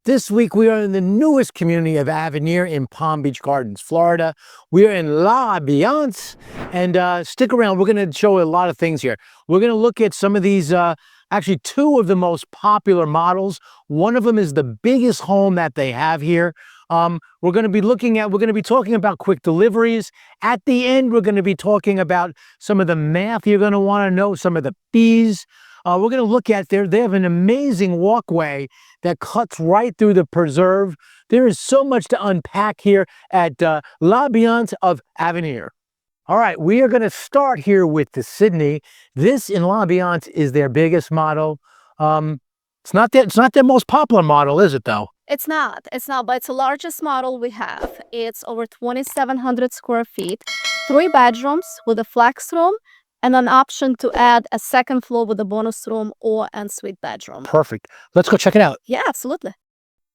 This week, we are in the newest community of Avenir in Palm Beach Gardens, Florida. We are in La Biance, and stick around. We're going to show a lot of things here. We're going to look at some of these, actually two of the most popular models. One of them is the biggest home that they have here. We're going to be talking about quick deliveries. At the end, we're going to be talking about some of the math you're going to want to know, some of the fees. We're going to look at they have an amazing walkway that cuts right through the preserve. There is so much to unpack here at La Biance of Avenir. All right, we are going to start here with the Sydney. This in La Biance is their biggest model. It's not their most popular model, is it though? It's not, but it's the largest model we have. It's over 2,700 square feet, 3 bedrooms with a flex room, and an option to add a second floor with a bonus room or ensuite bedroom. Perfect. Let's go check it out. Yeah, absolutely.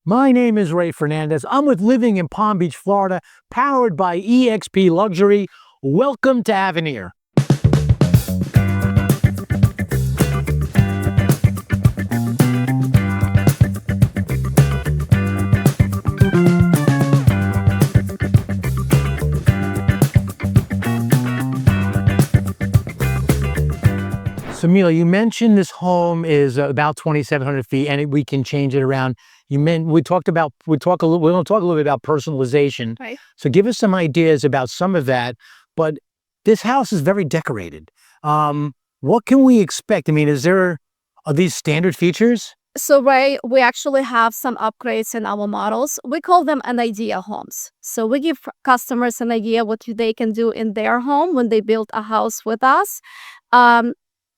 My name is Ray Fernandez. I'm with Living in Palm Beach, Florida, powered by EXP Luxury. Welcome to Avenir. So Mila, you mentioned this home is about 2,700 feet, and we can change it around. We're going to talk a little bit about personalization. Right. So give us some ideas about some of that. But this house is very decorated. What can we expect? I mean, are these standard features? So Ray, we actually have some upgrades in our models. We call them an idea homes. So we give customers an idea what they can do in their home when they build a house with us.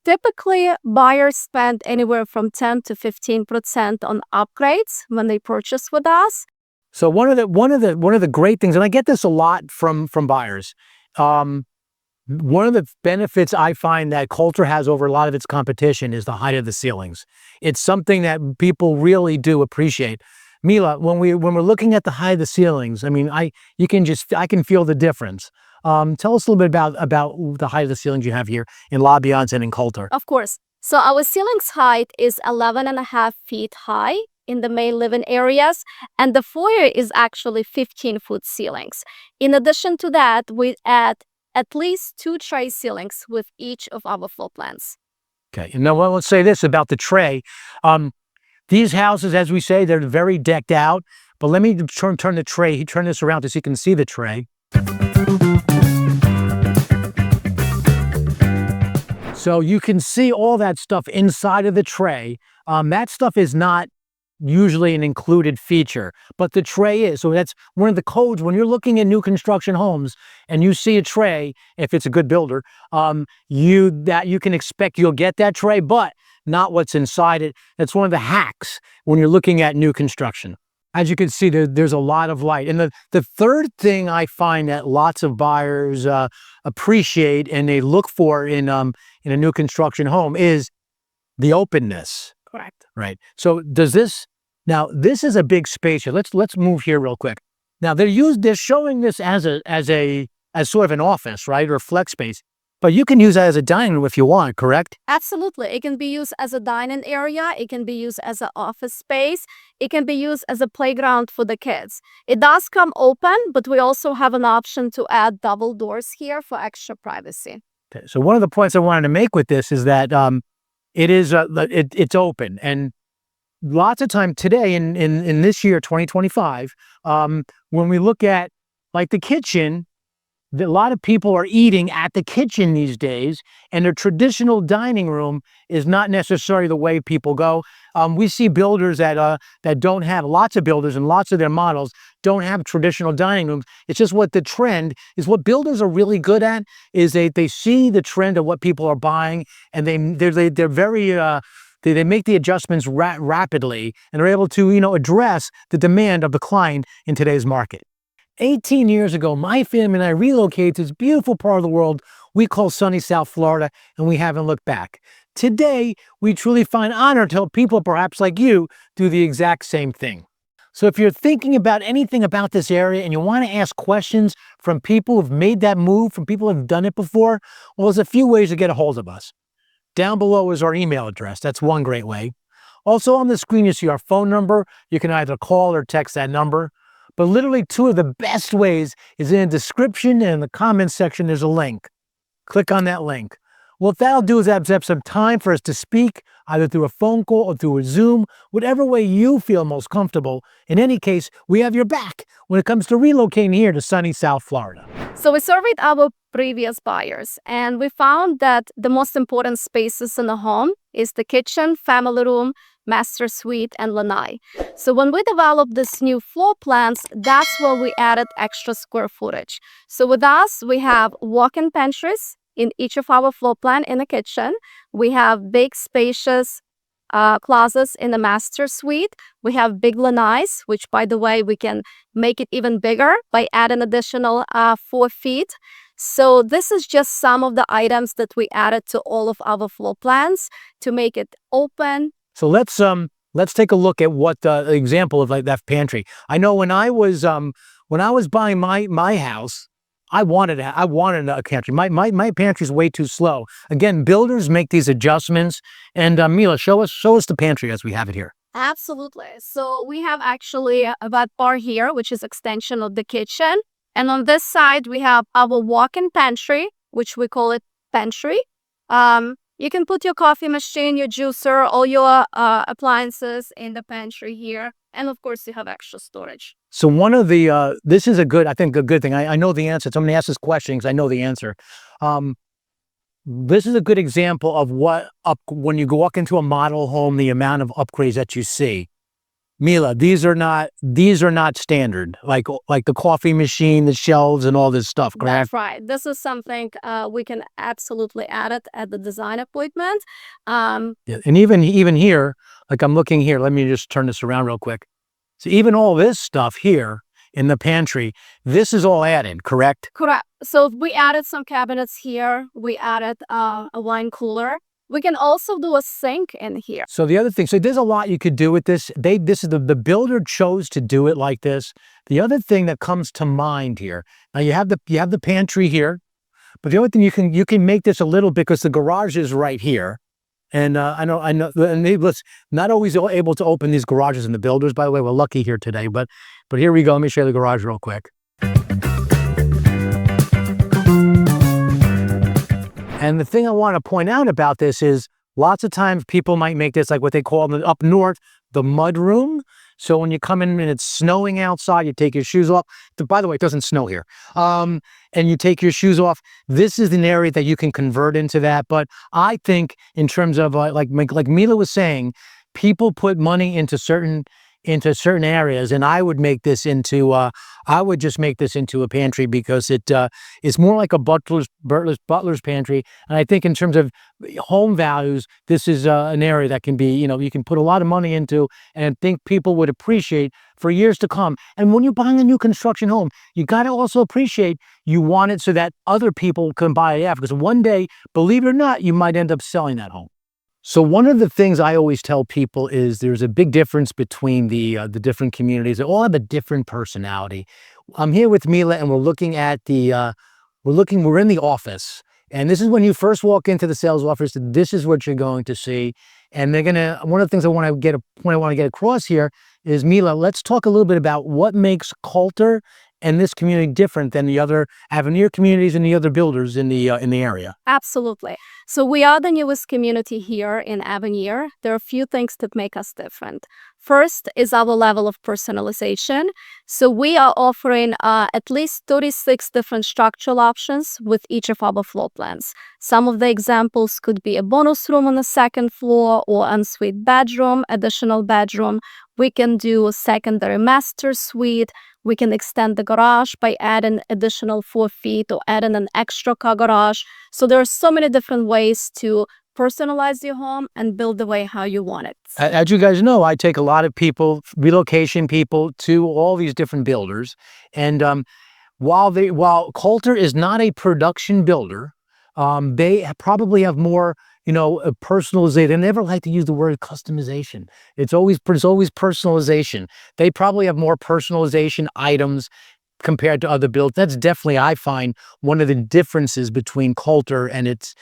Typically, buyers spend anywhere from 10 to 15% on upgrades when they purchase with us. So one of the great things, and I get this a lot from buyers. One of the benefits I find that Coulter has over a lot of its competition is the height of the ceilings. It's something that people really do appreciate. Mila, when we're looking at the height of the ceilings, I mean, I can feel the difference. Tell us a little bit about the height of the ceilings you have here in La Biance and in Coulter. Of course. So our ceilings height is 11.5 feet high in the main living areas, and the foyer is actually 15-foot ceilings. In addition to that, we add at least 2 tray ceilings with each of our floor plans. Okay, and now let's say this about the tray. These houses, as we say, they're very decked out, but let me turn the tray, turn this around so you can see the tray. So you can see all that stuff inside of the tray. That stuff is not usually an included feature, but the tray is. So that's one of the codes when you're looking at new construction homes and you see a tray, if it's a good builder, you can expect you'll get that tray, but not what's inside it. That's one of the hacks when you're looking at new construction. As you can see, there's a lot of light. And the third thing I find that lots of buyers appreciate and they look for in a new construction home is the openness. Correct. Right. So this is a big space here. Let's move here real quick. Now they're showing this as sort of an office, right, or flex space. But you can use that as a dining room if you want, correct? Absolutely. It can be used as a dining area. It can be used as an office space. It can be used as a playground for the kids. It does come open, but we also have an option to add double doors here for extra privacy. Okay. So one of the points I wanted to make with this is that it's open. And lots of time today in this year, 2025, when we look at like the kitchen, a lot of people are eating at the kitchen these days, and their traditional dining room is not necessarily the way people go. We see builders that don't have, lots of builders and lots of their models don't have traditional dining rooms. It's just what the trend is. What builders are really good at is they see the trend of what people are buying, and they're very they make the adjustments rapidly, and they're able to address the demand of the client in today's market. 18 years ago, my family and I relocated to this beautiful part of the world we call sunny South Florida, and we haven't looked back. Today, we truly find honor to help people perhaps like you do the exact same thing. So if you're thinking about anything about this area and you want to ask questions from people who've made that move, from people who've done it before, well, there's a few ways to get a hold of us. Down below is our email address. That's one great way. Also on the screen, you see our phone number. You can either call or text that number. But literally two of the best ways is in the description and in the comments section, there's a link. Click on that link. What that'll do is have some time for us to speak, either through a phone call or through a Zoom, whatever way you feel most comfortable. In any case, we have your back when it comes to relocating here to sunny South Florida. So we surveyed our previous buyers, and we found that the most important spaces in the home is the kitchen, family room, master suite, and lanai. So when we developed this new floor plans, that's where we added extra square footage. So with us, we have walk-in pantries in each of our floor plan in the kitchen. We have big spacious closets in the master suite. We have big lanais, which by the way, we can make it even bigger by adding additional 4 feet. So this is just some of the items that we added to all of our floor plans to make it open. So let's take a look at what the example of like that pantry. I know when I was buying my house, I wanted a pantry. My pantry's way too slow. Again, builders make these adjustments. And Mila, show us the pantry as we have it here. Absolutely. So we have actually a that bar here, which is extension of the kitchen. And on this side, we have our walk-in pantry, which we call it pantry. You can put your coffee machine, your juicer, all your appliances in the pantry here. And of course, you have extra storage. So one of the, this is a good thing. I know the answer. Somebody asked this question because I know the answer. This is a good example of when you walk into a model home, the amount of upgrades that you see. Mila, these are not standard, like the coffee machine, the shelves, and all this stuff, correct? That's right. This is something we can absolutely add it at the design appointment. Yeah. And even here, like I'm looking here, let me just turn this around real quick. So even all this stuff here in the pantry, this is all added, correct? Correct. So we added some cabinets here. We added a wine cooler. We can also do a sink in here. So the other thing, so there's a lot you could do with this. This is the builder chose to do it like this. The other thing that comes to mind here, now you have the pantry here, but the other thing you can make this a little bit because the garage is right here. And I know, and let's not always able to open these garages in the builders. By the way, we're lucky here today, but here we go. Let me show you the garage real quick. And the thing I want to point out about this is lots of times people might make this like what they call up north, the mud room. So when you come in and it's snowing outside, you take your shoes off. By the way, it doesn't snow here. And you take your shoes off. This is an area that you can convert into that. But I think in terms of like Mila was saying, people put money into certain areas, and I would just make this into a pantry because it's more like a butler's pantry. And I think in terms of home values, this is an area that can be, you can put a lot of money into, and I think people would appreciate for years to come. And when you're buying a new construction home, you got to also appreciate you want it so that other people can buy it after, because one day, believe it or not, you might end up selling that home. So one of the things I always tell people is there's a big difference between the different communities. They all have a different personality. I'm here with Mila, and we're looking at we're in the office. And this is when you first walk into the sales office, this is what you're going to see. And one of the things I want to get across here is, Mila, let's talk a little bit about what makes Coulter and this community different than the other Avenir communities and the other builders in the area. Absolutely. So we are the newest community here in Avenir. There are a few things that make us different. First is our level of personalization. So we are offering at least 36 different structural options with each of our floor plans. Some of the examples could be a bonus room on the second floor or ensuite bedroom, additional bedroom. We can do a secondary master suite. We can extend the garage by adding additional 4 feet or adding an extra car garage. So there are so many different ways to personalize your home and build the way how you want it. As you guys know, I take a lot of relocation people to all these different builders. And while Coulter is not a production builder, they probably have more, personalization. They never like to use the word customization. It's always personalization. They probably have more personalization items, compared to other builds. That's definitely, I find, one of the differences between Coulter and its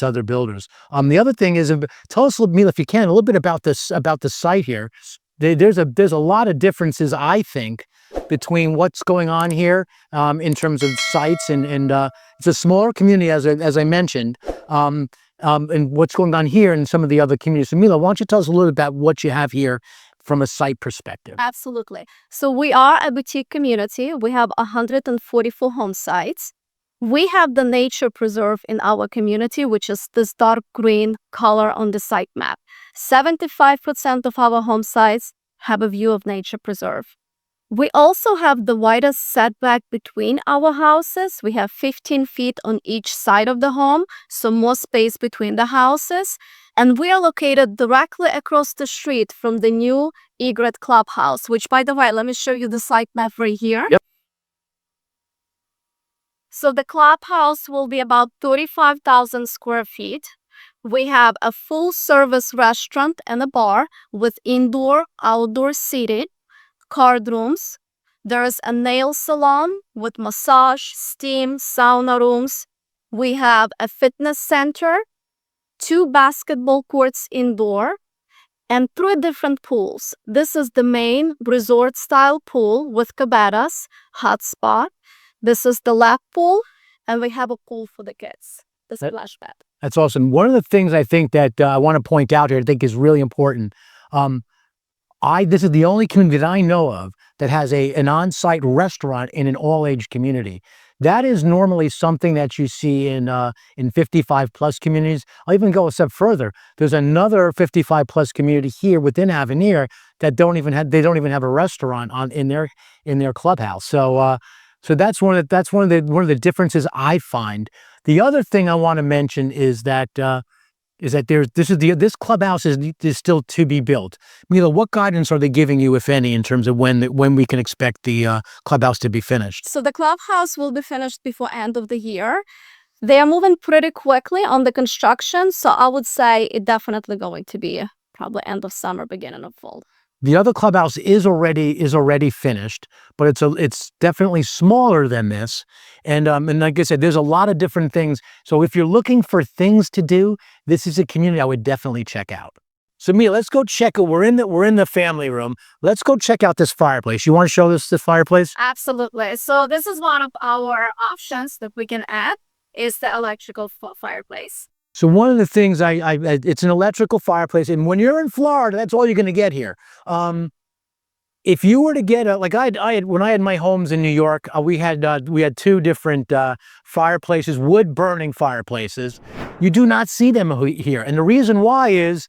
other builders. The other thing is, tell us, Mila, if you can, a little bit about the site here. There's a lot of differences, I think, between what's going on here in terms of sites, and it's a smaller community, as I mentioned, and what's going on here in some of the other communities. So Mila, why don't you tell us a little bit about what you have here from a site perspective? Absolutely. So we are a boutique community. We have 144 home sites. We have the nature preserve in our community, which is this dark green color on the site map. 75% of our home sites have a view of nature preserve. We also have the widest setback between our houses. We have 15 feet on each side of the home, so more space between the houses. And we are located directly across the street from the new Egret Clubhouse, which, by the way, let me show you the site map right here. Yep. So the clubhouse will be about 35,000 square feet. We have a full-service restaurant and a bar with indoor, outdoor seating, card rooms. There is a nail salon with massage, steam, sauna rooms. We have a fitness center, 2 basketball courts indoor, and 3 different pools. This is the main resort-style pool with cabanas, hot spot. This is the lap pool, and we have a pool for the kids, the splash pad. That's awesome. One of the things I think that I want to point out here, I think is really important. This is the only community that I know of that has an on-site restaurant in an all-age community. That is normally something that you see in 55-plus communities. I'll even go a step further. There's another 55-plus community here within Avenir that don't even have a restaurant in their clubhouse. So that's one of the differences I find. The other thing I want to mention is that this clubhouse is still to be built. Mila, what guidance are they giving you, if any, in terms of when we can expect the clubhouse to be finished? So the clubhouse will be finished before end of the year. They are moving pretty quickly on the construction, so I would say it's definitely going to be probably end of summer, beginning of fall. The other clubhouse is already finished, but it's definitely smaller than this. And like I said, there's a lot of different things. So if you're looking for things to do, this is a community I would definitely check out. So Mia, let's go check it. We're in the family room. Let's go check out this fireplace. You want to show us the fireplace? Absolutely. So this is one of our options that we can add is the electrical fireplace. So one of the things it's an electrical fireplace, and when you're in Florida, that's all you're going to get here. If you were to get when I had my homes in New York, we had 2 different fireplaces, wood burning fireplaces. You do not see them here, and the reason why is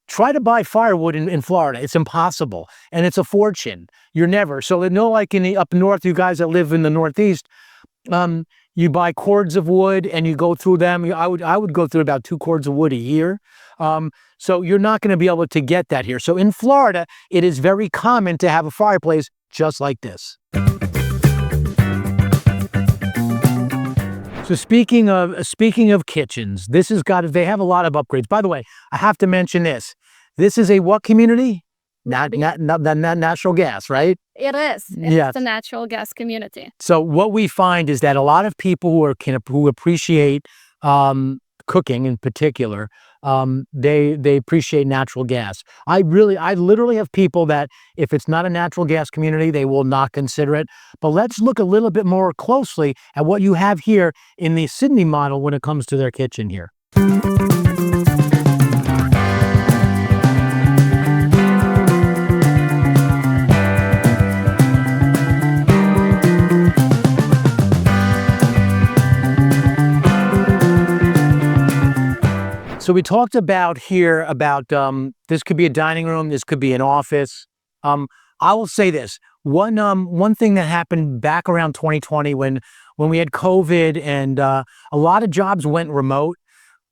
try to buy firewood in Florida. It's impossible, and it's a fortune. You're never like up north, you guys that live in the Northeast. You buy cords of wood and you go through them. I would go through about 2 cords of wood a year. So you're not going to be able to get that here. So in Florida, it is very common to have a fireplace just like this. So speaking of kitchens, they have a lot of upgrades. By the way, I have to mention this. This is a what community? Not natural gas, right? It is. Yes. It's a natural gas community. So what we find is that a lot of people who appreciate cooking in particular, they appreciate natural gas. I literally have people that if it's not a natural gas community, they will not consider it. But let's look a little bit more closely at what you have here in the Sydney model when it comes to their kitchen here. So we talked about this could be a dining room, this could be an office. I will say this, one thing that happened back around 2020 when we had COVID and a lot of jobs went remote.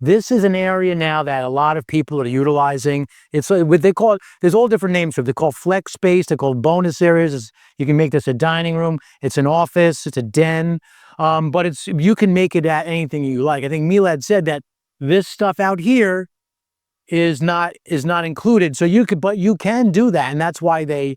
This is an area now that a lot of people are utilizing. It's what they call it, there's all different names for it. They're called flex space, they're called bonus areas. You can make this a dining room, it's an office, it's a den, but you can make it at anything you like. I think Mila had said that this stuff out here is not included. So but you can do that, and that's why they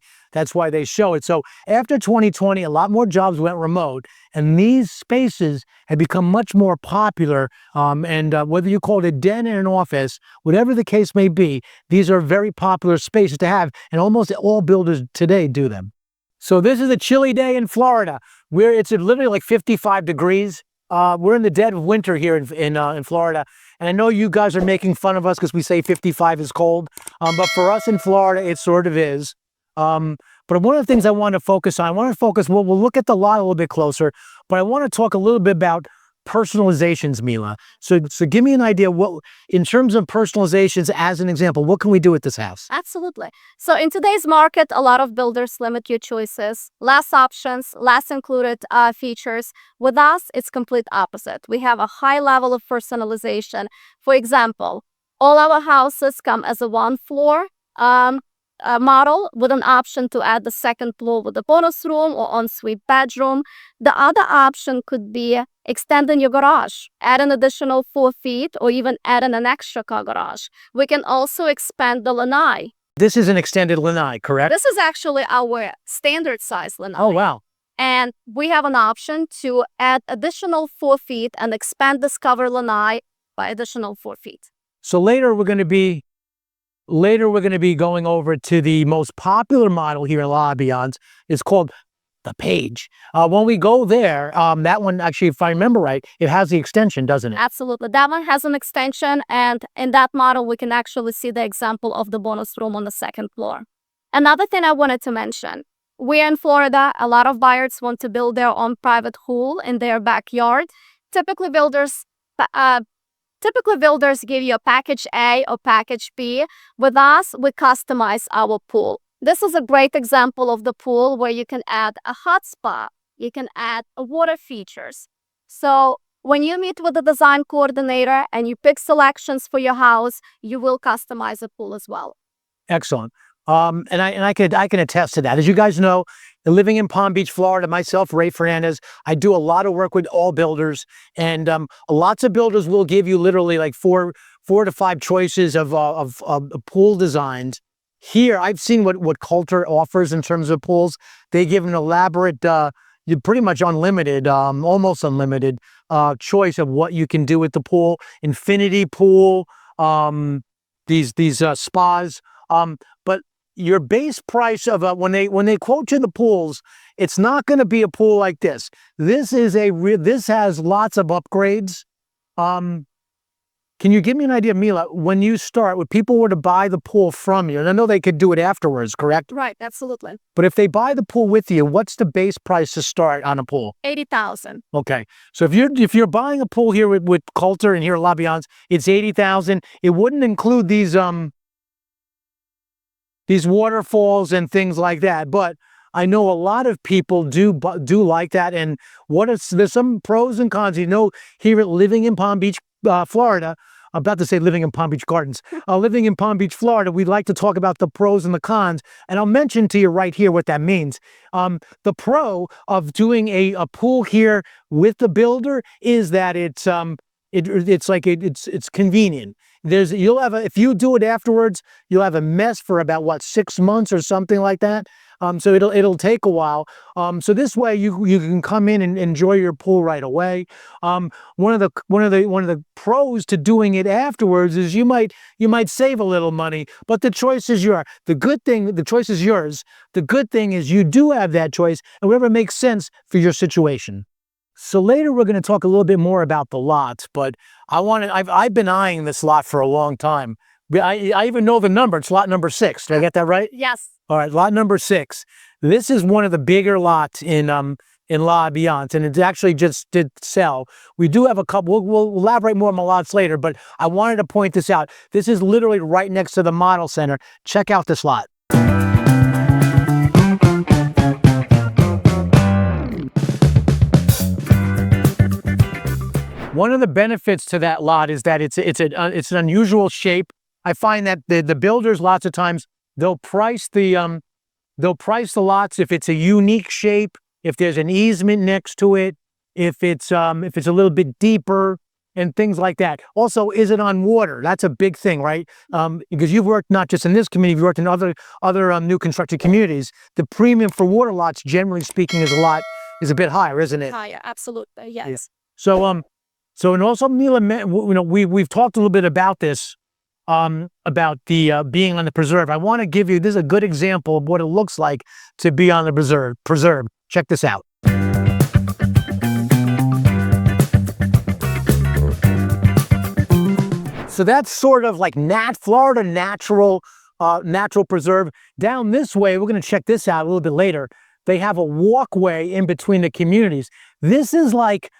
show it. So after 2020, a lot more jobs went remote, and these spaces have become much more popular. And whether you call it a den or an office, whatever the case may be, these are very popular spaces to have, and almost all builders today do them. So this is a chilly day in Florida, where it's literally like 55 degrees. We're in the dead of winter here in Florida. And I know you guys are making fun of us because we say 55 is cold. But for us in Florida, it sort of is. But one of the things I want to focus on, we'll look at the lot a little bit closer, but I want to talk a little bit about personalizations, Mila. So give me an idea, what, in terms of personalizations, as an example, what can we do with this house? Absolutely. So in today's market, a lot of builders limit your choices, less options, less included features. With us, it's complete opposite. We have a high level of personalization. For example, all our houses come as a one floor model with an option to add the second floor with a bonus room or ensuite bedroom. The other option could be extending your garage, add an additional 4 feet, or even add an extra car garage. We can also expand the lanai. This is an extended lanai, correct? This is actually our standard size lanai. Oh, wow. And we have an option to add additional 4 feet and expand this cover lanai by additional 4 feet. So later we're going to be going over to the most popular model here in La Biance. It's called the Page. When we go there, that one actually, if I remember right, it has the extension, doesn't it? Absolutely. That one has an extension, and in that model, we can actually see the example of the bonus room on the second floor. Another thing I wanted to mention, we're in Florida. A lot of buyers want to build their own private pool in their backyard. Typically, builders give you a package A or package B. With us, we customize our pool. This is a great example of the pool where you can add a hot spa. You can add water features. So when you meet with the design coordinator and you pick selections for your house, you will customize a pool as well. Excellent. And I can attest to that. As you guys know, living in Palm Beach, Florida, myself, Ray Fernandez, I do a lot of work with all builders, and lots of builders will give you literally like four to five choices of pool designs. Here, I've seen what Coulter offers in terms of pools. They give an elaborate, pretty much unlimited, almost unlimited choice of what you can do with the pool. Infinity pool, these spas, but your base price of when they quote you the pools, it's not going to be a pool like this. This has lots of upgrades. Can you give me an idea, Mila, when people were to buy the pool from you, and I know they could do it afterwards, correct? Right, absolutely. But if they buy the pool with you, what's the base price to start on a pool? $80,000. Okay, so if you're buying a pool here with Coulter and here at La Biance, it's $80,000. It wouldn't include these waterfalls and things like that, but I know a lot of people do like that. And there's some pros and cons. Here at living in Palm Beach, Florida, I'm about to say living in Palm Beach Gardens. Living in Palm Beach, Florida, we like to talk about the pros and the cons, and I'll mention to you right here what that means. The pro of doing a pool here with the builder is that it's convenient. If you do it afterwards, you'll have a mess for about 6 months or something like that. So it'll take a while. So this way you can come in and enjoy your pool right away. One of the pros to doing it afterwards is you might save a little money, but the choice is yours. The choice is yours. The good thing is you do have that choice, and whatever makes sense for your situation. So later we're going to talk a little bit more about the lots, but I've been eyeing this lot for a long time. I even know the number. It's lot number 6. Did I get that right? Yes. All right, lot number 6. This is one of the bigger lots in La Biance, and it actually just did sell. We do have a couple. We'll elaborate more on the lots later, but I wanted to point this out. This is literally right next to the model center. Check out this lot. One of the benefits to that lot is that it's an unusual shape. I find that the builders lots of times they'll price the lots if it's a unique shape, if there's an easement next to it, if it's a little bit deeper, and things like that. Also, is it on water? That's a big thing, right? Because you've worked not just in this community, you've worked in other new constructed communities. The premium for water lots, generally speaking, is a bit higher, isn't it? Higher, absolutely, yes. Yeah. So and also Mila, we've talked a little bit about this, about the being on the preserve. I want to give you, this is a good example of what it looks like to be on the preserve. Check this out. So that's sort of like Florida natural preserve. Down this way, we're going to check this out a little bit later. They have a walkway in between the communities. This is like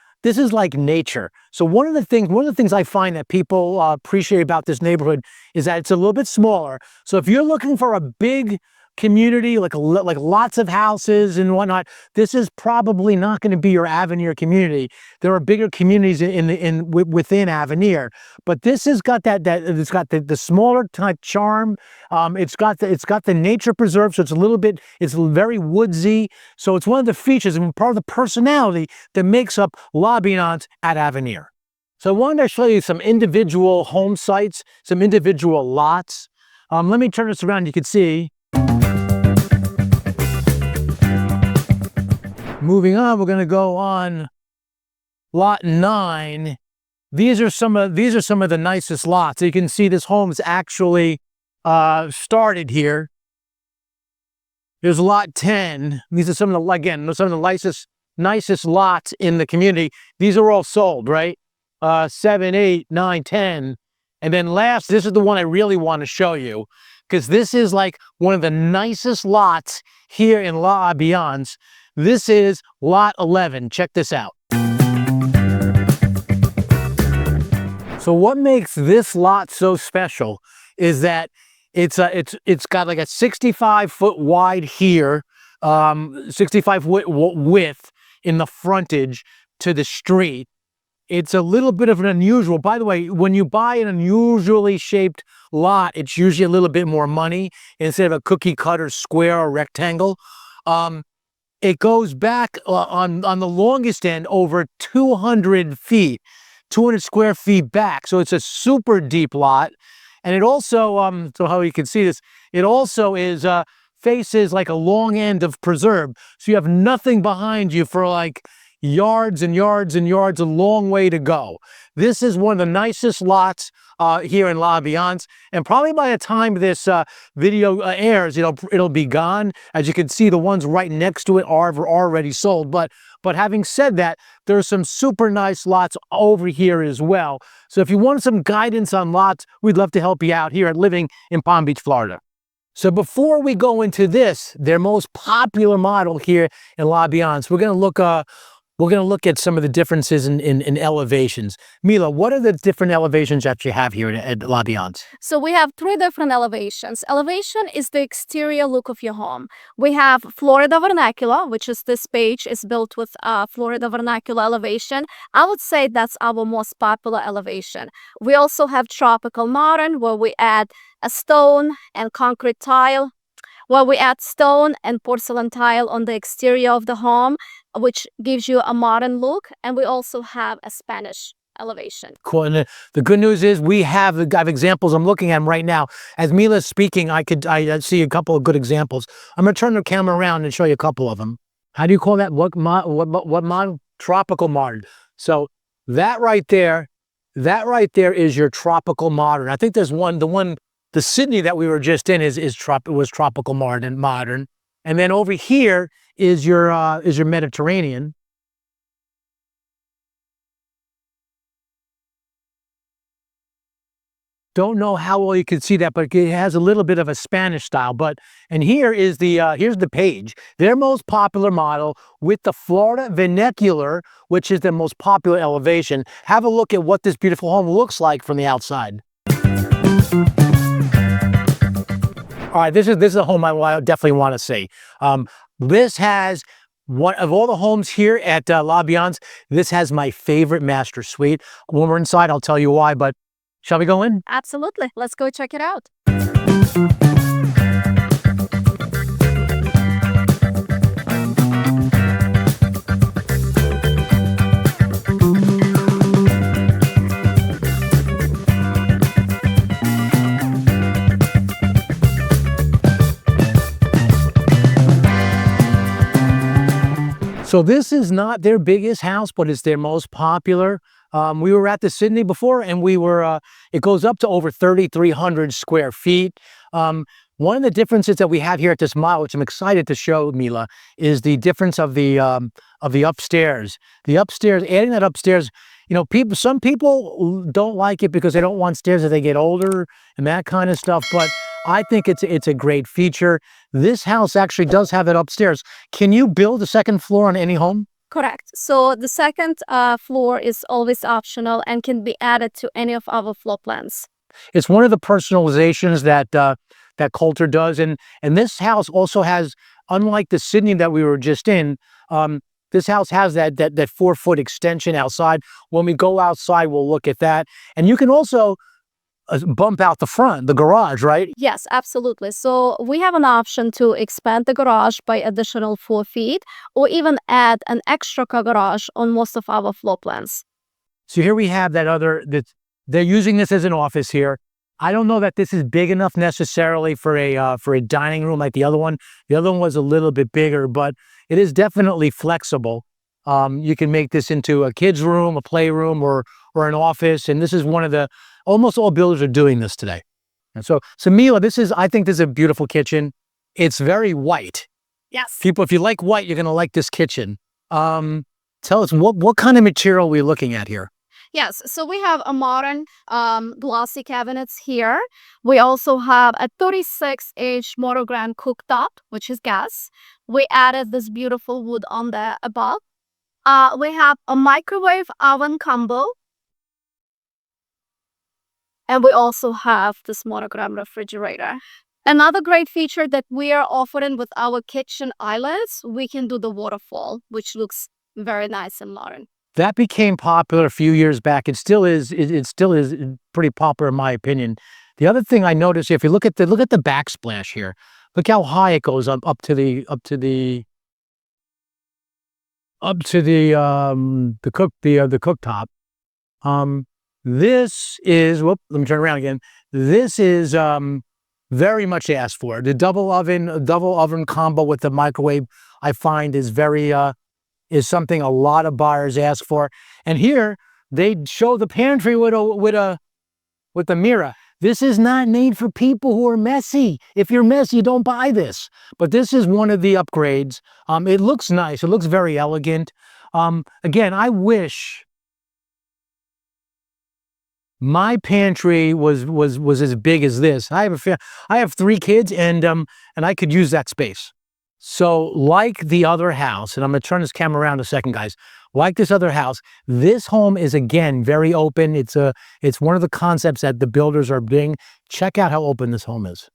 nature. So one of the things I find that people appreciate about this neighborhood is that it's a little bit smaller. So if you're looking for a big community, like lots of houses and whatnot, this is probably not going to be your Avenir community. There are bigger communities within Avenir, but this has got it's got the smaller type charm. It's got the nature preserve, so it's very woodsy. So it's one of the features and part of the personality that makes up l'ambiance at Avenir. So I wanted to show you some individual home sites, some individual lots. Let me turn this around. You can see. Moving on, we're going to go on lot 9. These are some of the nicest lots. You can see this home is actually started here. There's lot 10. These are some of the nicest lots in the community. These are all sold, right? 7, 8, 9, 10. And then last, this is the one I really want to show you, because this is like one of the nicest lots here in l'ambiance. This is lot 11. Check this out. So what makes this lot so special is that it's got like a 65-foot wide here, 65-foot width in the frontage to the street. It's a little bit of an unusual. By the way, when you buy an unusually shaped lot, it's usually a little bit more money instead of a cookie cutter square or rectangle. It goes back on the longest end over 200 feet, 200 square feet back. So it's a super deep lot. And it also, so how you can see this, it also faces like a long end of preserve. So you have nothing behind you for like yards and yards and yards, a long way to go. This is one of the nicest lots here in l'ambiance, and probably by the time this video airs, it'll be gone. As you can see, the ones right next to it are already sold. But having said that, there's some super nice lots over here as well. So if you want some guidance on lots, we'd love to help you out here at Living in Palm Beach, Florida. So before we go into this, their most popular model here in l'ambiance, we're going to look at some of the differences in elevations. Mila, what are the different elevations that you have here at l'ambiance? So we have 3 different elevations. Elevation is the exterior look of your home. We have Florida vernacular, which is this page is built with Florida vernacular elevation. I would say that's our most popular elevation. We also have tropical modern, where we add a stone and concrete tile, where we add stone and porcelain tile on the exterior of the home, which gives you a modern look. And we also have a Spanish elevation. Cool. And the good news is I have examples. I'm looking at them right now. As Mila's speaking, I see a couple of good examples. I'm going to turn the camera around and show you a couple of them. How do you call that? What model? Tropical modern. So that right there is your tropical modern. I think there's the Sydney that we were just in was tropical modern, and then over here is your Mediterranean. Don't know how well you can see that, but it has a little bit of a Spanish style. And here is here's the page, their most popular model with the Florida vernacular, which is the most popular elevation. Have a look at what this beautiful home looks like from the outside. All right, this is a home I definitely want to see. This has one of all the homes here at l'ambiance. This has my favorite master suite. When we're inside, I'll tell you why. But shall we go in? Absolutely. Let's go check it out. So this is not their biggest house, but it's their most popular. We were at the Sydney before, and it goes up to over 3,300 square feet. One of the differences that we have here at this model, which I'm excited to show, Mila, is the difference of the upstairs. The upstairs, adding that upstairs, some people don't like it because they don't want stairs as they get older and that kind of stuff. But I think it's a great feature. This house actually does have it upstairs. Can you build a second floor on any home? Correct. So the second floor is always optional and can be added to any of our floor plans. It's one of the personalizations that Coulter does, and this house also has, unlike the Sydney that we were just in, this house has that 4-foot extension outside. When we go outside, we'll look at that, and you can also bump out the front, the garage, right? Yes, absolutely. So we have an option to expand the garage by additional 4 feet or even add an extra car garage on most of our floor plans. So here we have they're using this as an office here. I don't know that this is big enough necessarily for a dining room like the other one. The other one was a little bit bigger, but it is definitely flexible. You can make this into a kid's room, a playroom, or an office. And this is almost all builders are doing this today. And so Mila, I think this is a beautiful kitchen. It's very white. Yes. People, if you like white, you're going to like this kitchen. Tell us, what kind of material are we looking at here? Yes, so we have a modern glossy cabinets here. We also have a 36-inch monogram cooktop, which is gas. We added this beautiful wood on the above. We have a microwave oven combo. And we also have this monogram refrigerator. Another great feature that we are offering with our kitchen islands, we can do the waterfall, which looks very nice and modern. That became popular a few years back. It still is. It still is pretty popular in my opinion. The other thing I noticed, if you look at the backsplash here, look how high it goes up to the cooktop. This is, let me turn around again. This is very much asked for. The double oven combo with the microwave, I find is something a lot of buyers ask for. And here they show the pantry with a mirror. This is not made for people who are messy. If you're messy, don't buy this. But this is one of the upgrades. It looks nice. It looks very elegant. Again, I wish my pantry was as big as this. I have 3 kids, and I could use that space. So like the other house, and I'm going to turn this camera around a second, guys. Like this other house, this home is, again, very open. It's one of the concepts that the builders are doing. Check out how open this home is.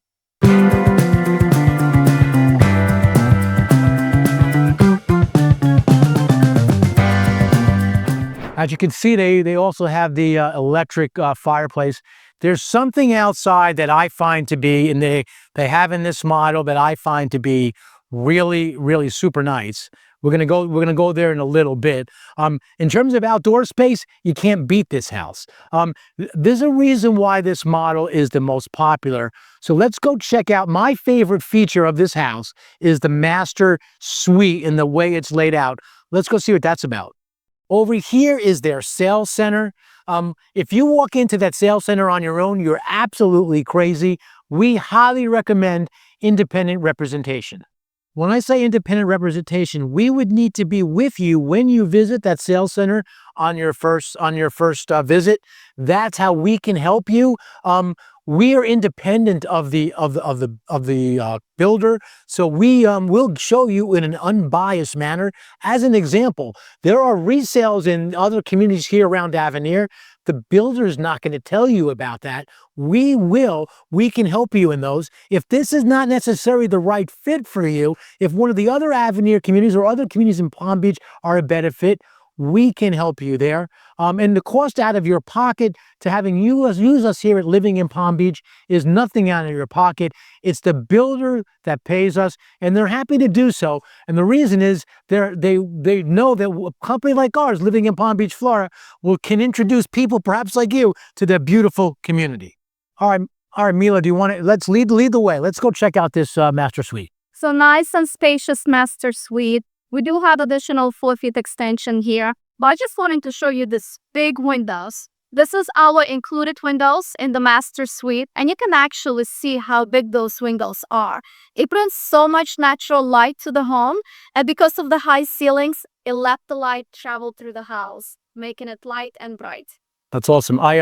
As you can see, they also have the electric fireplace. There's something outside that I find to be, and they have in this model, that I find to be really, really super nice. We're gonna go there in a little bit. In terms of outdoor space, you can't beat this house. There's a reason why this model is the most popular. So let's go check out my favorite feature of this house is the master suite and the way it's laid out. Let's go see what that's about. Over here is their sales center. If you walk into that sales center on your own, you're absolutely crazy. We highly recommend independent representation. When I say independent representation, we would need to be with you when you visit that sales center on your first visit. That's how we can help you. We are independent of the builder, so we'll show you in an unbiased manner. As an example, there are resales in other communities here around Avenir. The builder is not going to tell you about that. We will. We can help you in those. If this is not necessarily the right fit for you, if one of the other Avenir communities or other communities in Palm Beach are a better fit, we can help you there. And the cost out of your pocket to having use us here at Living in Palm Beach is nothing out of your pocket. It's the builder that pays us, and they're happy to do so. And the reason is they know that a company like ours, Living in Palm Beach, Florida, can introduce people perhaps like you to their beautiful community. All right, Mila, do you want to, let's lead the way. Let's go check out this master suite. So nice and spacious master suite. We do have additional 4 feet extension here, but I just wanted to show you this big windows. This is our included windows in the master suite, and you can actually see how big those windows are. It brings so much natural light to the home, and because of the high ceilings, it let the light travel through the house, making it light and bright. That's awesome. I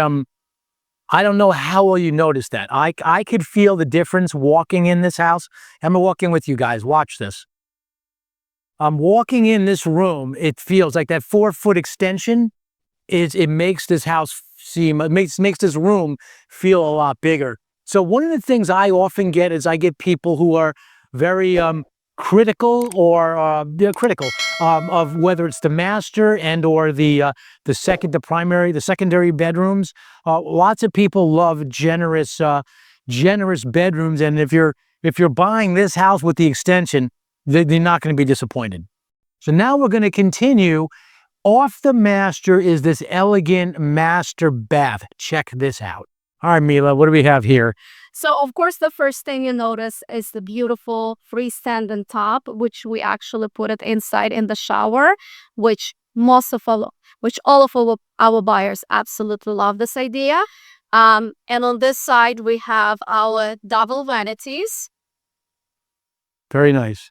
don't know how well you noticed that. I could feel the difference walking in this house. I'm walking with you guys. Watch this. I'm walking in this room. It feels like that 4-foot extension it makes this house seem, it makes this room feel a lot bigger. So one of the things I often get is I get people who are very critical or they're critical of whether it's the master and or the secondary bedrooms. Lots of people love generous bedrooms, and if you're buying this house with the extension, they're not going to be disappointed. So now we're going to continue. Off the master is this elegant master bath. Check this out. All right, Mila, what do we have here? So, of course, the first thing you notice is the beautiful freestanding top, which we actually put it inside in the shower, which all of our buyers absolutely love this idea. And on this side, we have our double vanities. Very nice.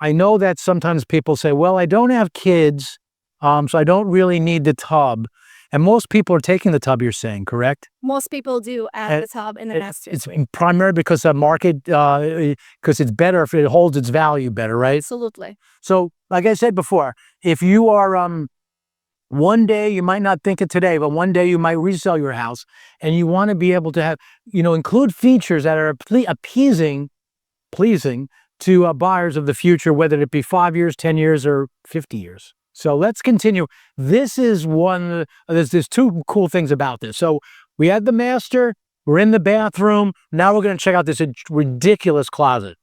I know that sometimes people say, well, I don't have kids, so I don't really need the tub. And most people are taking the tub, you're saying, correct? Most people do add the tub in the master It's suite. primarily because the market, because it's better if it holds its value better, right? Absolutely. So, like I said before, if you are, one day, you might not think it today, but one day you might resell your house and you want to be able to have, include features that are pleasing to buyers of the future, whether it be 5 years, 10 years, or 50 years. So let's continue. This is there's two cool things about this. So we had the master, we're in the bathroom. Now we're going to check out this ridiculous closet.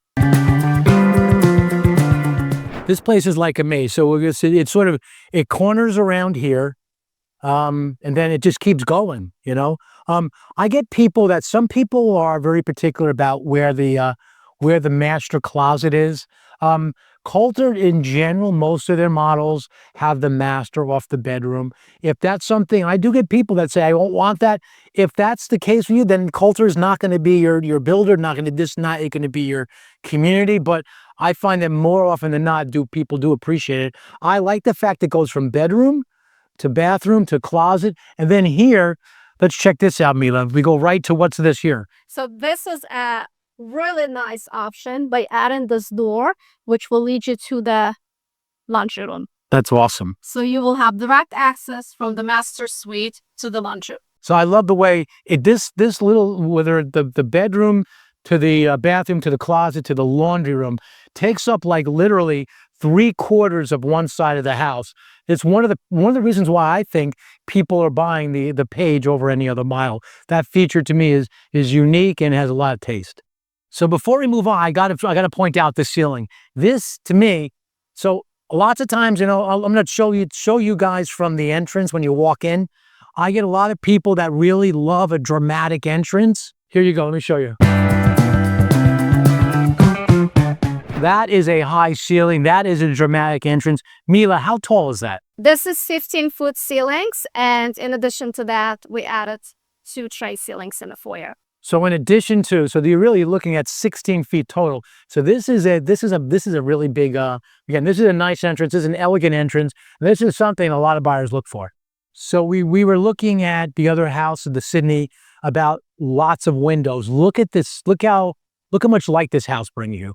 This place is like a maze. So we're going to see, it corners around here. And then it just keeps going, I get some people are very particular about where the master closet is. Coulter in general, most of their models have the master off the bedroom. If that's something, I do get people that say, I don't want that. If that's the case for you, then Coulter is not going to be your builder, not going to be your community. But I find that more often than not, people do appreciate it. I like the fact it goes from bedroom to bathroom to closet. And then here, let's check this out, Mila. We go right to what's this here. So this is a really nice option by adding this door, which will lead you to the laundry room. That's awesome. So you will have direct access from the master suite to the laundry room. So I love the way this little, whether the bedroom to the bathroom to the closet to the laundry room, takes up like literally 3/4 of one side of the house. It's one of the reasons why I think people are buying the Page over any other model. That feature to me is unique and has a lot of taste. So before we move on, I got to point out the ceiling. This to me, so lots of times, I'm going to show you guys from the entrance when you walk in. I get a lot of people that really love a dramatic entrance. Here you go. Let me show you. That is a high ceiling. That is a dramatic entrance. Mila, how tall is that? This is 15-foot ceilings, and in addition to that, we added 2 tray ceilings in the foyer. So in addition to, you're really looking at 16 feet total. So this is a really big, again, this is a nice entrance. This is an elegant entrance. This is something a lot of buyers look for. So we were looking at the other house of the Sydney about lots of windows. Look at this. Look how much light this house brings you.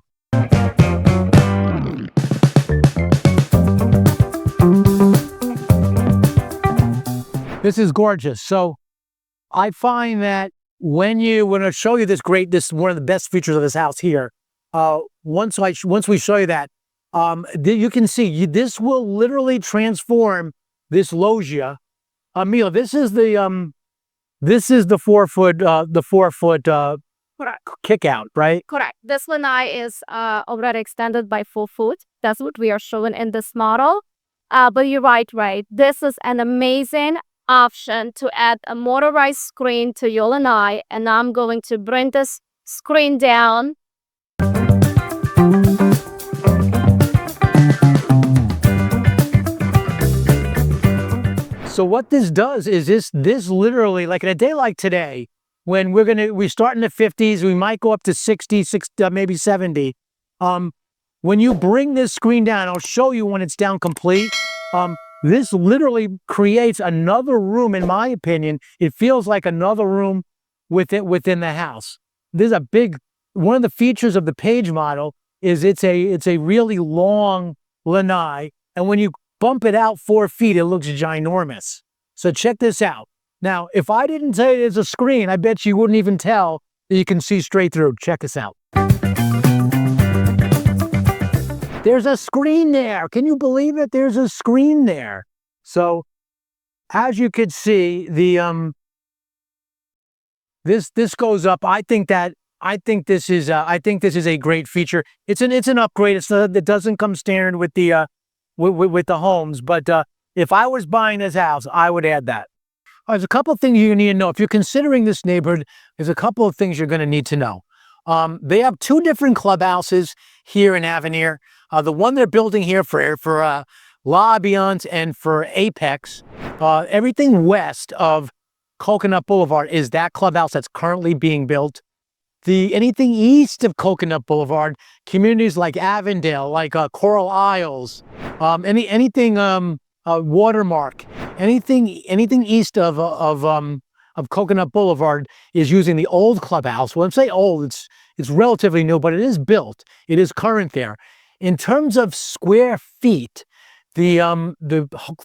This is gorgeous. So I find that when I show you this one of the best features of this house here, once we show you that, you can see this will literally transform this loggia. Mila, this is the 4-foot Correct. kick out, right? Correct. This lanai is already extended by 4 foot. That's what we are showing in this model. But you're right. This is an amazing option to add a motorized screen to your lanai, and I'm going to bring this screen down. So what this does is this literally, like in a day like today, when we start in the 50s, we might go up to 60, maybe 70. When you bring this screen down, I'll show you when it's down complete. This literally creates another room, in my opinion. It feels like another room within the house. There's one of the features of the Page model is it's a really long lanai, and when you bump it out 4 feet, it looks ginormous. So check this out. Now, if I didn't tell you there's a screen, I bet you wouldn't even tell that you can see straight through. Check this out. There's a screen there. Can you believe it? There's a screen there. So, as you could see, this goes up. I think this is a great feature. It's an upgrade. It doesn't come standard with the homes, but if I was buying this house, I would add that. There's a couple of things you need to know. If you're considering this neighborhood, there's a couple of things you're going to need to know. They have 2 different clubhouses here in Avenir. The one they're building here for La Alliance and for Apex, everything west of Coconut Boulevard is that clubhouse that's currently being built. Anything east of Coconut Boulevard, communities like Avondale, like Coral Isles, anything Watermark, anything east of Coconut Boulevard is using the old clubhouse. When I say old, it's relatively new, but it is built. It is current there. In terms of square feet, the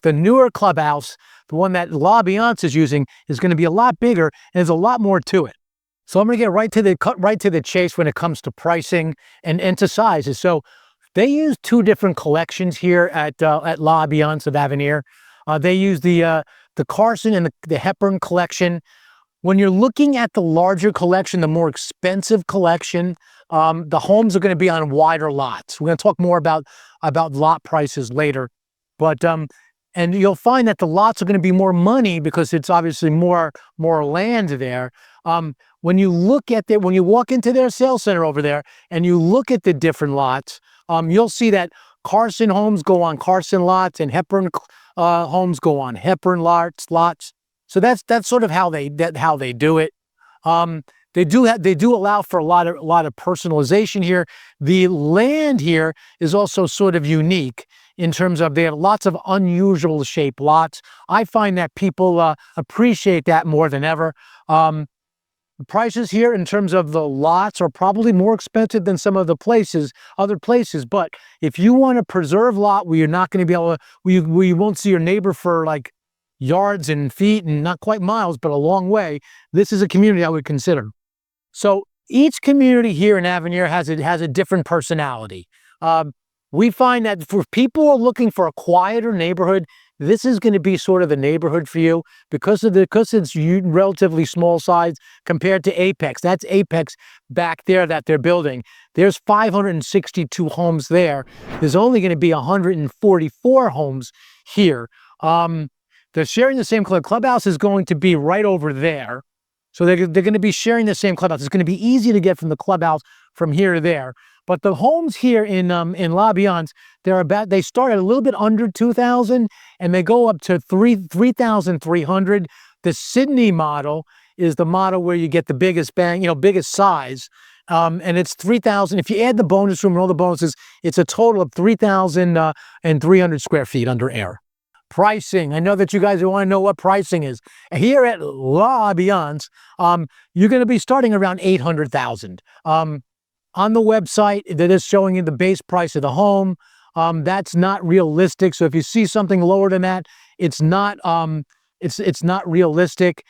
newer clubhouse, the one that La Alliance is using, is going to be a lot bigger, and there's a lot more to it. So I'm going to get right to the chase when it comes to pricing and to sizes. So they use 2 different collections here at La Alliance of Avenir. They use the Carson and the Hepburn collection. When you're looking at the larger collection, the more expensive collection, the homes are going to be on wider lots. We're going to talk more about lot prices later, but and you'll find that the lots are going to be more money because it's obviously more land there. When you walk into their sales center over there and you look at the different lots, you'll see that Carson homes go on Carson lots and Hepburn homes go on Hepburn lots. So that's sort of how they do it. They do allow for a lot of personalization here. The land here is also sort of unique in terms of they have lots of unusual shaped lots. I find that people appreciate that more than ever. The prices here in terms of the lots are probably more expensive than some of the other places. But if you want to preserve lot where you're not going to be able to, where you won't see your neighbor for like yards and feet and not quite miles, but a long way, this is a community I would consider. So each community here in Avenir has a different personality. We find that for people who are looking for a quieter neighborhood, this is going to be sort of the neighborhood for you because it's relatively small size compared to Apex. That's Apex back there that they're building. There's 562 homes there. There's only going to be 144 homes here. They're sharing the same clubhouse is going to be right over there. So they're going to be sharing the same clubhouse. It's going to be easy to get from the clubhouse from here to there. But the homes here in La Alliance, they start at a little bit under 2,000 and they go up to 3,300. The Sydney model is the model where you get the biggest bang, biggest size. And it's 3,000. If you add the bonus room and all the bonuses, it's a total of 3,300 square feet under air. Pricing. I know that you guys want to know what pricing is. Here at La Alliance, you're going to be starting around 800,000. On the website, that is showing you the base price of the home. That's not realistic. So if you see something lower than that, it's not realistic.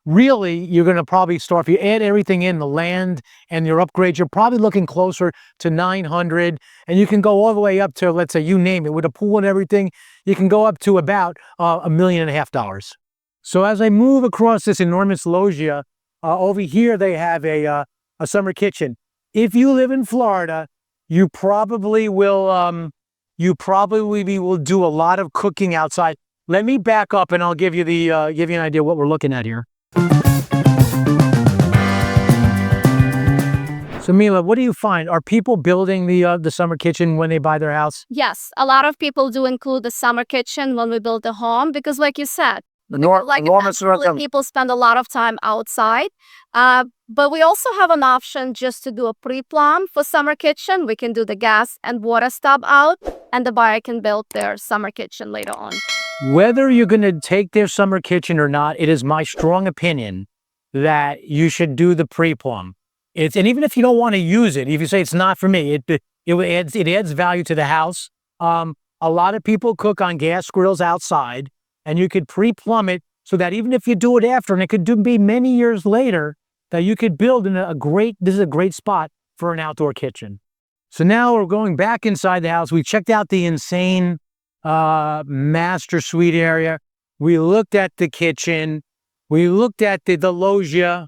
Really, you're going to probably start, if you add everything in, the land and your upgrades, you're probably looking closer to 900, and you can go all the way up to, let's say, you name it, with a pool and everything, you can go up to about $1.5 million. So as I move across this enormous loggia, over here they have a summer kitchen. If you live in Florida, you probably will do a lot of cooking outside. Let me back up and I'll give you an idea what we're looking at here. So Mila, what do you find? Are people building the summer kitchen when they buy their house? Yes, a lot of people do include the summer kitchen when we build a home because, like you said, Enormous actually people spend a lot of time outside. But we also have an option just to do a pre-plumb for summer kitchen. We can do the gas and water stub out, and the buyer can build their summer kitchen later on. Whether you're going to take their summer kitchen or not, it is my strong opinion that you should do the pre-plumb. And even if you don't want to use it, if you say it's not for me, it adds value to the house. A lot of people cook on gas grills outside, and you could pre-plumb it so that even if you do it after, and it could be many years later, that you could build in this is a great spot for an outdoor kitchen. So now we're going back inside the house. We checked out the insane master suite area. We looked at the kitchen. We looked at the loggia.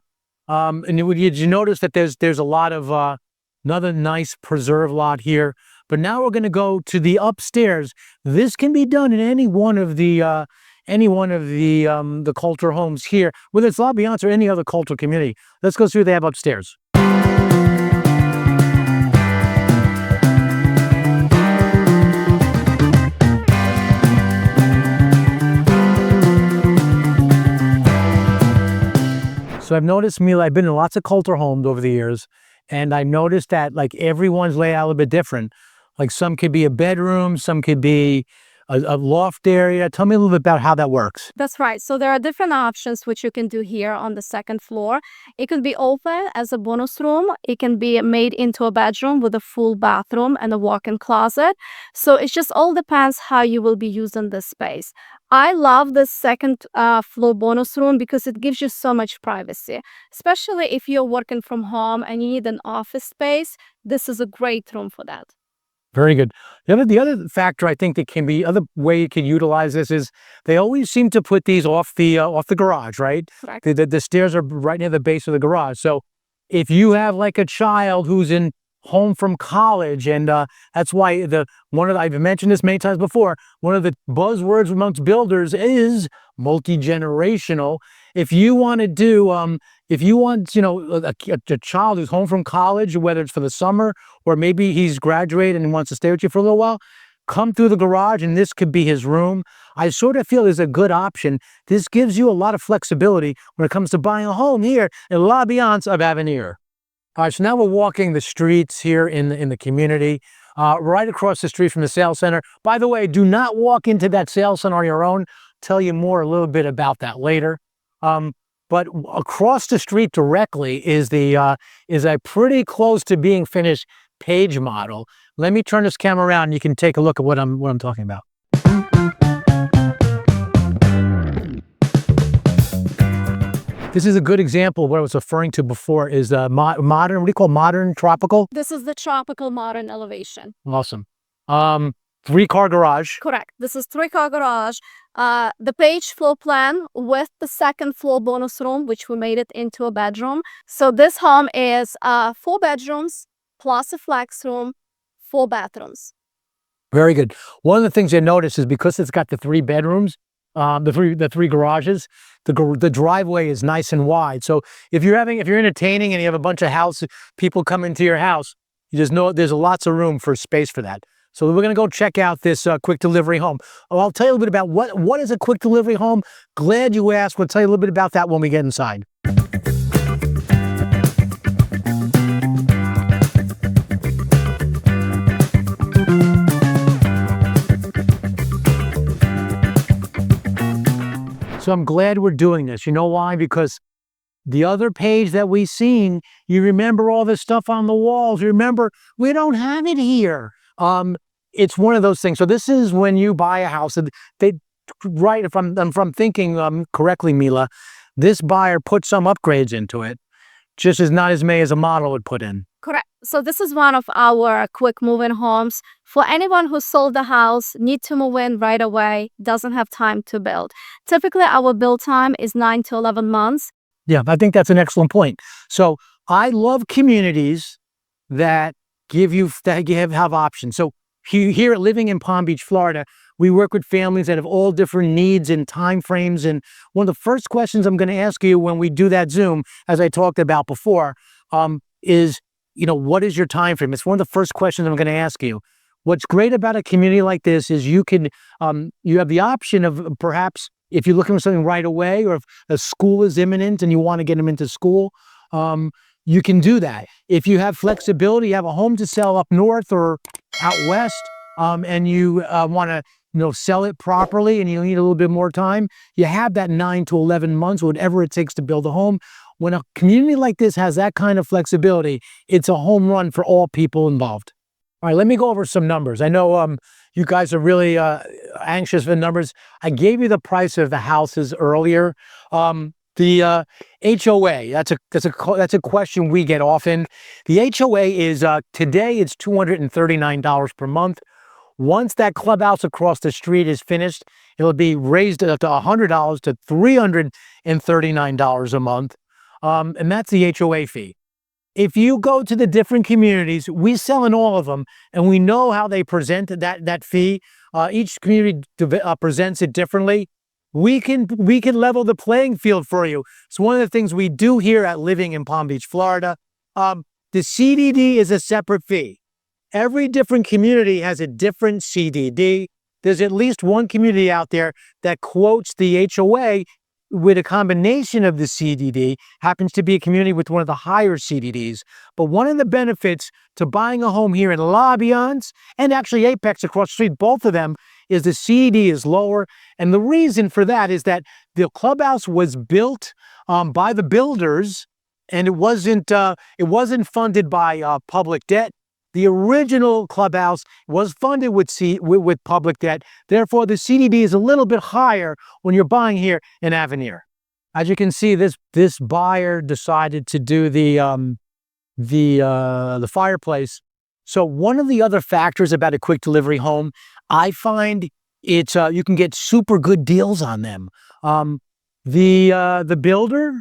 And did you notice that there's a lot of another nice preserve lot here? But now we're going to go to the upstairs. This can be done in any one of the Coulter homes here, whether it's LaBiance or any other Coulter community. Let's go see what they have upstairs. So I've noticed, Mila, I've been in lots of Coulter homes over the years, and I noticed that like everyone's layout a little bit different. Like some could be a bedroom, some could be a loft area. Tell me a little bit about how that works. That's right. So there are different options which you can do here on the second floor. It can be open as a bonus room. It can be made into a bedroom with a full bathroom and a walk-in closet. So it just all depends how you will be using this space. I love the second floor bonus room because it gives you so much privacy, especially if you're working from home and you need an office space. This is a great room for that. Very good. The other factor I think that can be other way you can utilize this is they always seem to put these off the garage, right? Correct. The stairs are right near the base of the garage. So if you have like a child who's in home from college, and that's why I've mentioned this many times before, one of the buzzwords amongst builders is multi-generational. If you want to do if you want, a child who's home from college, whether it's for the summer or maybe he's graduated and wants to stay with you for a little while, come through the garage and this could be his room. I sort of feel is a good option. This gives you a lot of flexibility when it comes to buying a home here in LaBiance of Avenir. All right, so now we're walking the streets here in the community, right across the street from the sales center. By the way, do not walk into that sales center on your own. Tell you more a little bit about that later. But across the street directly is a pretty close to being finished Page model. Let me turn this camera around and you can take a look at what I'm talking about. This is a good example of what I was referring to before is modern, what do you call modern tropical? This is the tropical modern elevation. Awesome. 3-car garage. Correct. This is 3-car garage. The Page floor plan with the second floor bonus room, which we made it into a bedroom. So this home is 4 bedrooms plus a flex room, 4 bathrooms. Very good. One of the things you notice is because it's got the 3 bedrooms, the three garages, the driveway is nice and wide. So if you're entertaining and you have a bunch of people come into your house, you just know there's lots of room for space for that. So we're going to go check out this quick delivery home. I'll tell you a little bit about what is a quick delivery home. Glad you asked. We'll tell you a little bit about that when we get inside. So I'm glad we're doing this. You know why? Because the other page that we've seen, you remember all this stuff on the walls. You remember, we don't have it here. It's one of those things. So this is when you buy a house. If I'm thinking correctly, Mila, this buyer put some upgrades into it, just not as many as a model would put in. Correct. So this is one of our quick move-in homes. For anyone who sold the house, need to move in right away, doesn't have time to build. Typically, our build time is 9 to 11 months. Yeah, I think that's an excellent point. So I love communities that have options. So here at Living in Palm Beach, Florida, we work with families that have all different needs and time frames. And one of the first questions I'm going to ask you when we do that Zoom, as I talked about before, is what is your time frame? It's one of the first questions I'm going to ask you. What's great about a community like this is you have the option of perhaps if you're looking for something right away, or if a school is imminent and you want to get them into school, you can do that. If you have flexibility, you have a home to sell up north or out west, and you want to sell it properly and you need a little bit more time, you have that 9 to 11 months, whatever it takes to build a home. When a community like this has that kind of flexibility, it's a home run for all people involved. All right, let me go over some numbers. I know you guys are really anxious for the numbers. I gave you the price of the houses earlier. The HOA, that's a question we get often. The HOA is today it's $239 per month. Once that clubhouse across the street is finished, it'll be raised up to $100 to $339 a month, and that's the HOA fee. If you go to the different communities, we sell in all of them, and we know how they present that fee. Each community presents it differently. We can level the playing field for you. It's one of the things we do here at Living in Palm Beach, Florida. The CDD is a separate fee. Every different community has a different CDD. There's at least one community out there that quotes the HOA with a combination of the CDD, happens to be a community with one of the higher CDDs. But one of the benefits to buying a home here in L'Avenir and actually Apex across the street, both of them, is the CDD is lower. And the reason for that is that the clubhouse was built by the builders, and it wasn't funded by public debt. The original clubhouse was funded with public debt. Therefore, the CDD is a little bit higher when you're buying here in Avenir. As you can see, this buyer decided to do the fireplace. So one of the other factors about a quick delivery home, I find it's you can get super good deals on them. The builder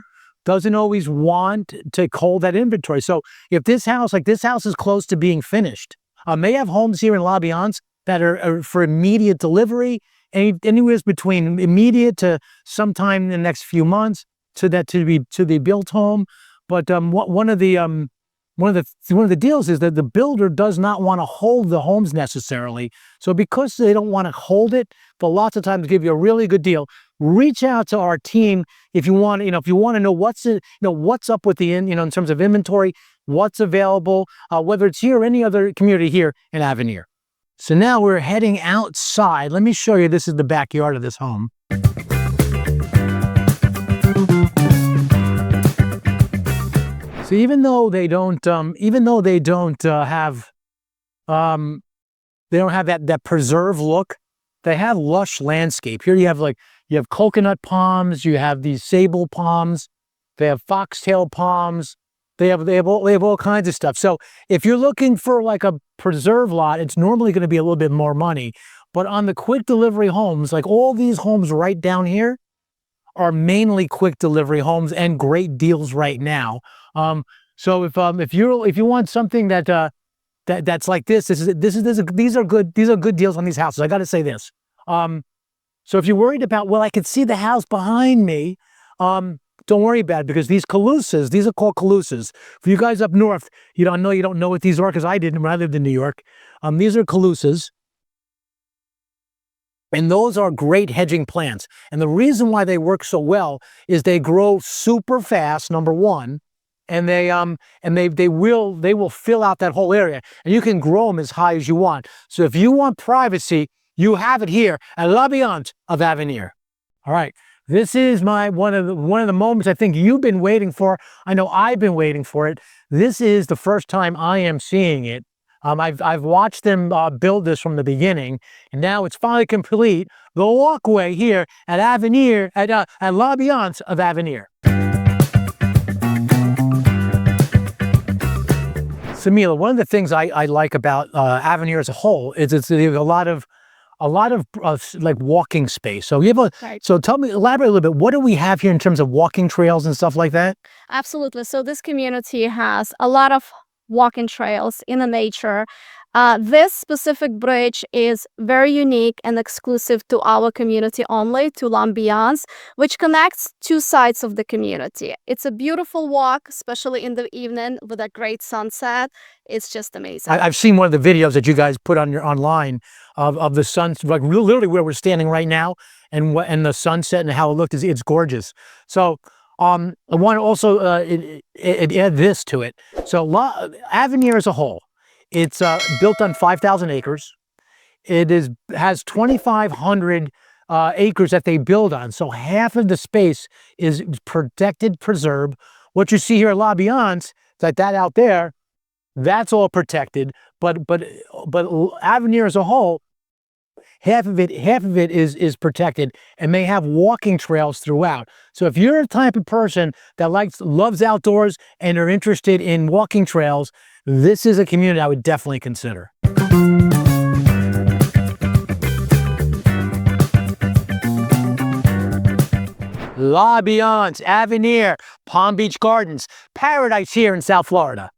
doesn't always want to hold that inventory. So if this house is close to being finished, they have homes here in L'Avenir that are for immediate delivery, anywhere between immediate to sometime in the next few months to the built home. But one of the deals is that the builder does not want to hold the homes necessarily. So because they don't want to hold it, but lots of times give you a really good deal. Reach out to our team if you want to know what's up with in terms of inventory, what's available, whether it's here or any other community here in Avenir. So now we're heading outside. Let me show you. This is the backyard of this home. So even though they don't have that preserve look, they have lush landscape. Here you have coconut palms, you have these sable palms, they have foxtail palms, they have all kinds of stuff. So if you're looking for like a preserve lot, it's normally going to be a little bit more money. But on the quick delivery homes, like all these homes right down here are mainly quick delivery homes and great deals right now. So if you want something that's like these are good deals on these houses. I got to say this. So if you're worried about, well, I can see the house behind me, don't worry about it, because these are called calusas. For you guys up north, you don't know what these are, because I didn't when I lived in New York. These are calusas. And those are great hedging plants. And the reason why they work so well is they grow super fast, number one, and they will fill out that whole area. And you can grow them as high as you want. So if you want privacy, you have it here at L'Avenir of Avenir. All right. This is one of the moments I think you've been waiting for. I know I've been waiting for it. This is the first time I am seeing it. I've watched them build this from the beginning, and now it's finally complete. The walkway here at Avenir, at L'Avenir of Avenir. Samila, one of the things I like about Avenir as a whole is it's a lot of like walking space. So so tell me, elaborate a little bit. What do we have here in terms of walking trails and stuff like that? Absolutely. So this community has a lot of walking trails in the nature. This specific bridge is very unique and exclusive to our community only, to L'Ambiance, which connects two sides of the community. It's a beautiful walk, especially in the evening with a great sunset. It's just amazing. I've seen one of the videos that you guys put on your online of the sun, like literally where we're standing right now, and the sunset and how it looked. It's gorgeous. So I want to also add this to it. So Avenir as a whole, it's built on 5,000 acres. It has 2,500 acres that they build on. So half of the space is protected, preserved. What you see here at L'Ambiance, it's like that out there, that's all protected. But Avenir as a whole, half of it is protected and may have walking trails throughout. So if you're the type of person that loves outdoors and are interested in walking trails, this is a community I would definitely consider. L'Ambiance, Avenir, Palm Beach Gardens, paradise here in South Florida.